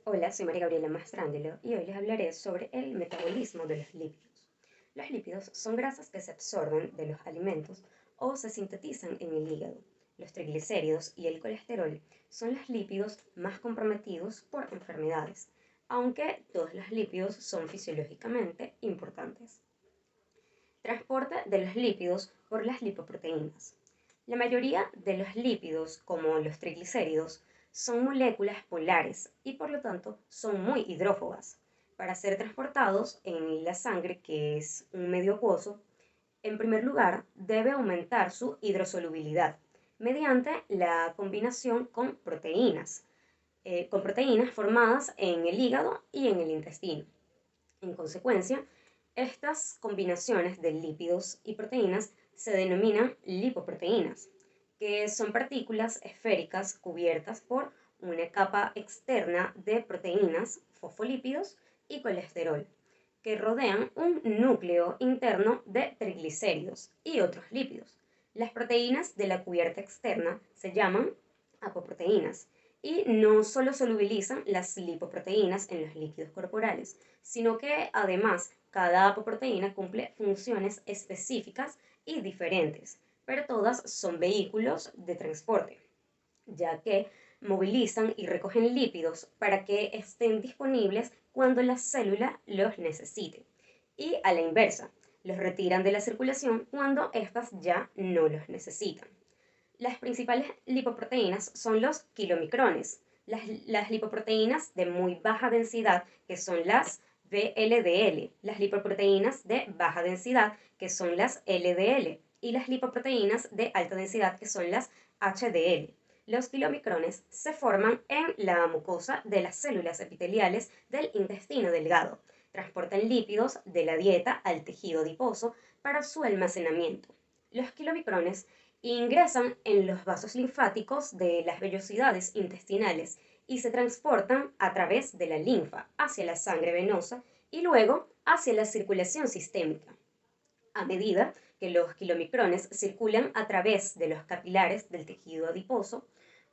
Hola, soy María Gabriela Mastrangelo y hoy les hablaré sobre el metabolismo de los lípidos. Los lípidos son grasas que se absorben de los alimentos o se sintetizan en el hígado. Los triglicéridos y el colesterol son los lípidos más comprometidos por enfermedades, aunque todos los lípidos son fisiológicamente importantes. Transporte de los lípidos por las lipoproteínas. La mayoría de los lípidos, como los triglicéridos, son moléculas polares y por lo tanto son muy hidrófobas. Para ser transportados en la sangre, que es un medio acuoso, en primer lugar debe aumentar su hidrosolubilidad mediante la combinación con proteínas formadas en el hígado y en el intestino. En consecuencia, estas combinaciones de lípidos y proteínas se denominan lipoproteínas, que son partículas esféricas cubiertas por una capa externa de proteínas, fosfolípidos y colesterol, que rodean un núcleo interno de triglicéridos y otros lípidos. Las proteínas de la cubierta externa se llaman apoproteínas y no solo solubilizan las lipoproteínas en los líquidos corporales, sino que además cada apoproteína cumple funciones específicas y diferentes, pero todas son vehículos de transporte, ya que movilizan y recogen lípidos para que estén disponibles cuando la célula los necesite. Y a la inversa, los retiran de la circulación cuando éstas ya no los necesitan. Las principales lipoproteínas son los kilomicrones, las lipoproteínas de muy baja densidad, que son las VLDL, las lipoproteínas de baja densidad, que son las LDL, y las lipoproteínas de alta densidad, que son las HDL. Los kilomicrones se forman en la mucosa de las células epiteliales del intestino delgado. Transportan lípidos de la dieta al tejido adiposo para su almacenamiento. Los kilomicrones ingresan en los vasos linfáticos de las vellosidades intestinales y se transportan a través de la linfa hacia la sangre venosa y luego hacia la circulación sistémica. A medida que los kilomicrones circulan a través de los capilares del tejido adiposo,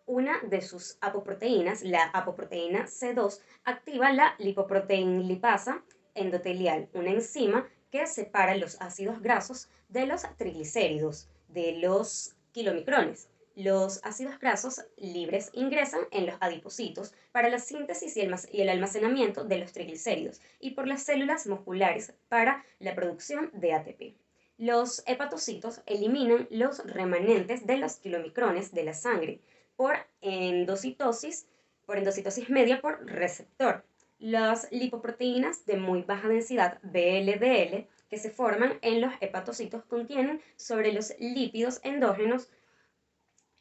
una de sus apoproteínas, la apoproteína C2, activa la lipoproteinlipasa endotelial, una enzima que separa los ácidos grasos de los triglicéridos, de los kilomicrones. Los ácidos grasos libres ingresan en los adipocitos para la síntesis y el almacenamiento de los triglicéridos y por las células musculares para la producción de ATP. Los hepatocitos eliminan los remanentes de los kilomicrones de la sangre por endocitosis, por endocitosis media por receptor. Las lipoproteínas de muy baja densidad, VLDL, que se forman en los hepatocitos, contienen sobre los lípidos endógenos.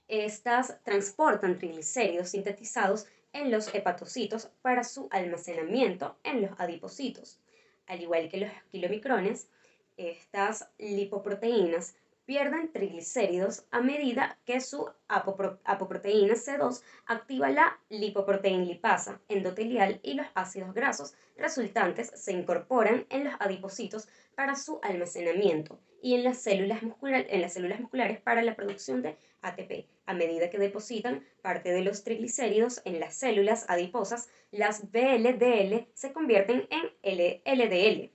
Estas transportan triglicéridos sintetizados en los hepatocitos para su almacenamiento en los adipocitos. Al igual que los kilomicrones, estas lipoproteínas pierden triglicéridos a medida que su apoproteína C2 activa la lipoproteinlipasa endotelial y los ácidos grasos resultantes se incorporan en los adipocitos para su almacenamiento y en las células musculares para la producción de ATP. A medida que depositan parte de los triglicéridos en las células adiposas, las VLDL se convierten en LDL.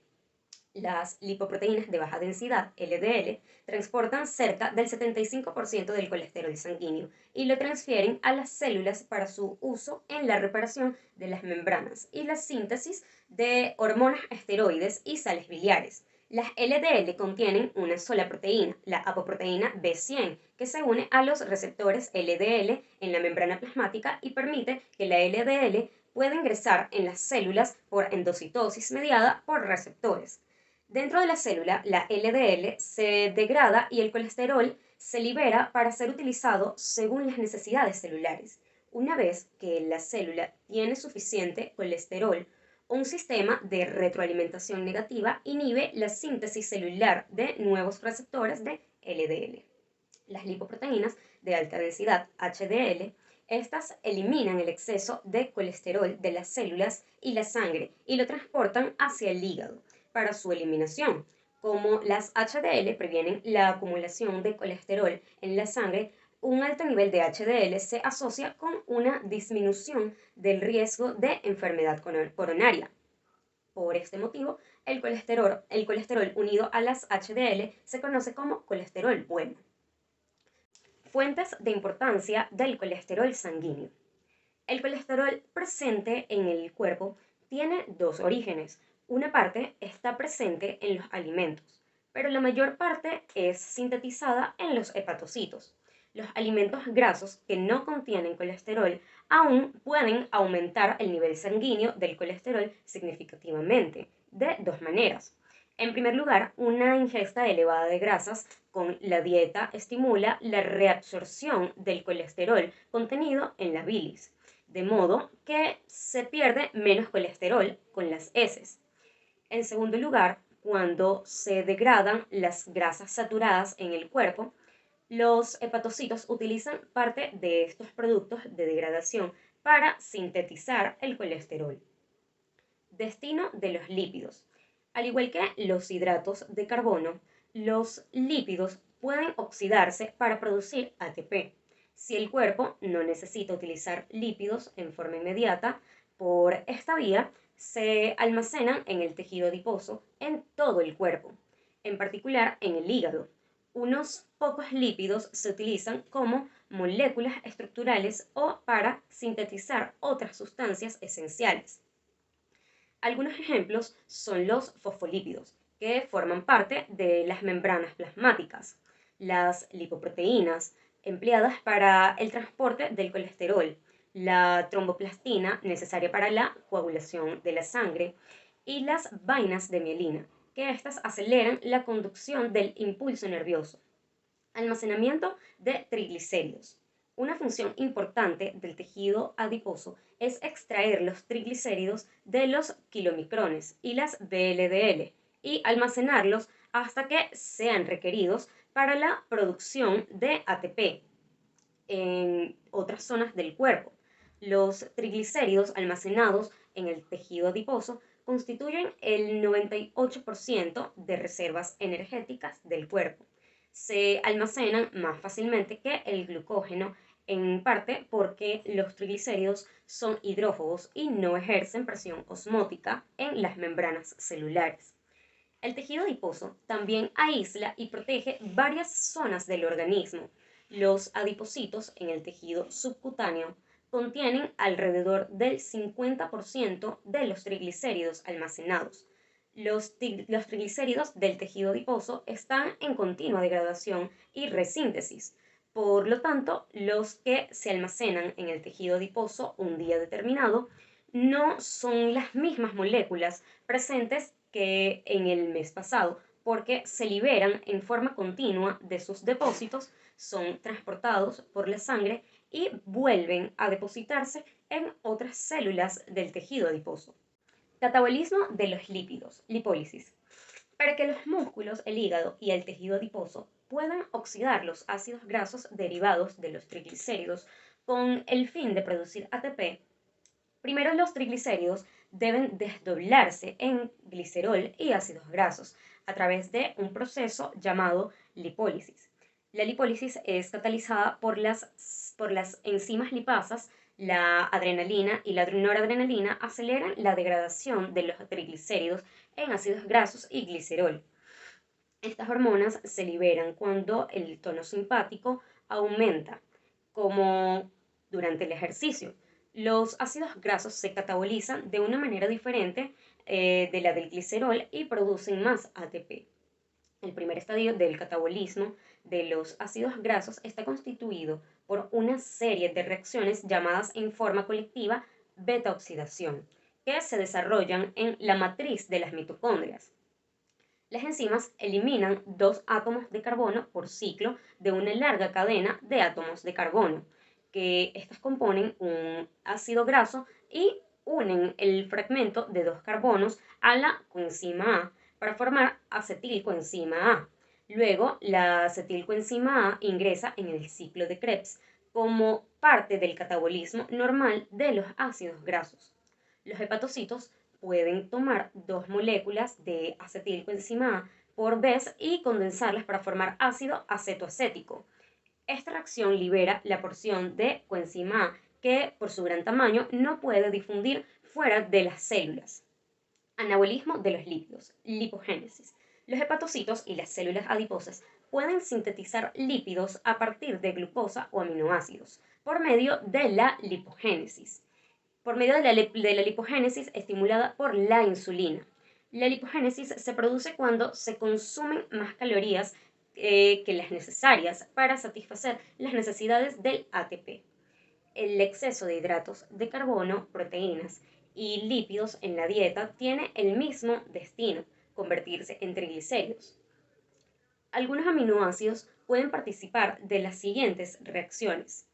Las lipoproteínas de baja densidad, LDL, transportan cerca del 75% del colesterol sanguíneo y lo transfieren a las células para su uso en la reparación de las membranas y la síntesis de hormonas esteroides y sales biliares. Las LDL contienen una sola proteína, la apoproteína B100, que se une a los receptores LDL en la membrana plasmática y permite que la LDL pueda ingresar en las células por endocitosis mediada por receptores. Dentro de la célula, la LDL se degrada y el colesterol se libera para ser utilizado según las necesidades celulares. Una vez que la célula tiene suficiente colesterol, un sistema de retroalimentación negativa inhibe la síntesis celular de nuevos receptores de LDL. Las lipoproteínas de alta densidad, HDL, estas eliminan el exceso de colesterol de las células y la sangre y lo transportan hacia el hígado para su eliminación. Como las HDL previenen la acumulación de colesterol en la sangre, un alto nivel de HDL se asocia con una disminución del riesgo de enfermedad coronaria. Por este motivo, el colesterol unido a las HDL se conoce como colesterol bueno. Fuentes de importancia del colesterol sanguíneo. El colesterol presente en el cuerpo tiene dos orígenes. Una parte está presente en los alimentos, pero la mayor parte es sintetizada en los hepatocitos. Los alimentos grasos que no contienen colesterol aún pueden aumentar el nivel sanguíneo del colesterol significativamente, de dos maneras. En primer lugar, una ingesta elevada de grasas con la dieta estimula la reabsorción del colesterol contenido en la bilis, de modo que se pierde menos colesterol con las heces. En segundo lugar, cuando se degradan las grasas saturadas en el cuerpo, los hepatocitos utilizan parte de estos productos de degradación para sintetizar el colesterol. Destino de los lípidos. Al igual que los hidratos de carbono, los lípidos pueden oxidarse para producir ATP. Si el cuerpo no necesita utilizar lípidos en forma inmediata, por esta vía se almacenan en el tejido adiposo en todo el cuerpo, en particular en el hígado. Unos pocos lípidos se utilizan como moléculas estructurales o para sintetizar otras sustancias esenciales. Algunos ejemplos son los fosfolípidos, que forman parte de las membranas plasmáticas, las lipoproteínas, empleadas para el transporte del colesterol, la tromboplastina, necesaria para la coagulación de la sangre, y las vainas de mielina, que éstas aceleran la conducción del impulso nervioso. Almacenamiento de triglicéridos. Una función importante del tejido adiposo es extraer los triglicéridos de los kilomicrones y las VLDL y almacenarlos hasta que sean requeridos para la producción de ATP en otras zonas del cuerpo. Los triglicéridos almacenados en el tejido adiposo constituyen el 98% de reservas energéticas del cuerpo. Se almacenan más fácilmente que el glucógeno, en parte porque los triglicéridos son hidrófobos y no ejercen presión osmótica en las membranas celulares. El tejido adiposo también aísla y protege varias zonas del organismo. Los adipocitos en el tejido subcutáneo contienen alrededor del 50% de los triglicéridos almacenados. Los triglicéridos del tejido adiposo están en continua degradación y resíntesis. Por lo tanto, los que se almacenan en el tejido adiposo un día determinado no son las mismas moléculas presentes que en el mes pasado, porque se liberan en forma continua de sus depósitos, son transportados por la sangre y vuelven a depositarse en otras células del tejido adiposo. Catabolismo de los lípidos, lipólisis. Para que los músculos, el hígado y el tejido adiposo puedan oxidar los ácidos grasos derivados de los triglicéridos con el fin de producir ATP, primero los triglicéridos deben desdoblarse en glicerol y ácidos grasos a través de un proceso llamado lipólisis. La lipólisis es catalizada por las enzimas lipasas. La adrenalina y la noradrenalina aceleran la degradación de los triglicéridos en ácidos grasos y glicerol. Estas hormonas se liberan cuando el tono simpático aumenta, como durante el ejercicio. Los ácidos grasos se catabolizan de una manera diferente de la del glicerol y producen más ATP. El primer estadio del catabolismo de los ácidos grasos está constituido por una serie de reacciones llamadas en forma colectiva beta-oxidación, que se desarrollan en la matriz de las mitocondrias. Las enzimas eliminan 2 átomos de carbono por ciclo de una larga cadena de átomos de carbono, que estas componen un ácido graso y unen el fragmento de 2 carbonos a la coenzima A para formar acetilcoenzima A. Luego, la acetilcoenzima A ingresa en el ciclo de Krebs como parte del catabolismo normal de los ácidos grasos. Los hepatocitos pueden tomar 2 moléculas de acetilcoenzima A por vez y condensarlas para formar ácido acetoacético. Esta reacción libera la porción de coenzima A que, por su gran tamaño, no puede difundir fuera de las células. Anabolismo de los lípidos, lipogénesis. Los hepatocitos y las células adiposas pueden sintetizar lípidos a partir de glucosa o aminoácidos por medio de la lipogénesis. Por medio de la lipogénesis estimulada por la insulina. La lipogénesis se produce cuando se consumen más calorías que las necesarias para satisfacer las necesidades del ATP. El exceso de hidratos de carbono, proteínas y lípidos en la dieta tiene el mismo destino, convertirse en triglicéridos. Algunos aminoácidos pueden participar de las siguientes reacciones: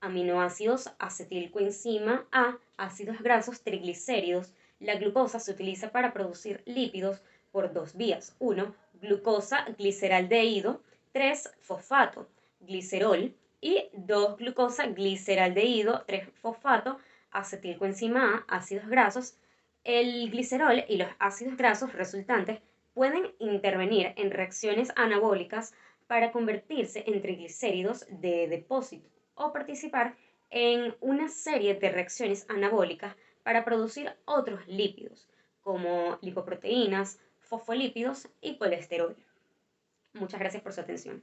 aminoácidos acetilcoenzima A, ácidos grasos triglicéridos. La glucosa se utiliza para producir lípidos por dos vías. 1. Glucosa gliceraldehído. 3. Fosfato, glicerol. Y 2. Glucosa gliceraldehído, 3 fosfato, acetilcoenzima A, ácidos grasos. El glicerol y los ácidos grasos resultantes pueden intervenir en reacciones anabólicas para convertirse en triglicéridos de depósito o participar en una serie de reacciones anabólicas para producir otros lípidos, como lipoproteínas, fosfolípidos y colesterol. Muchas gracias por su atención.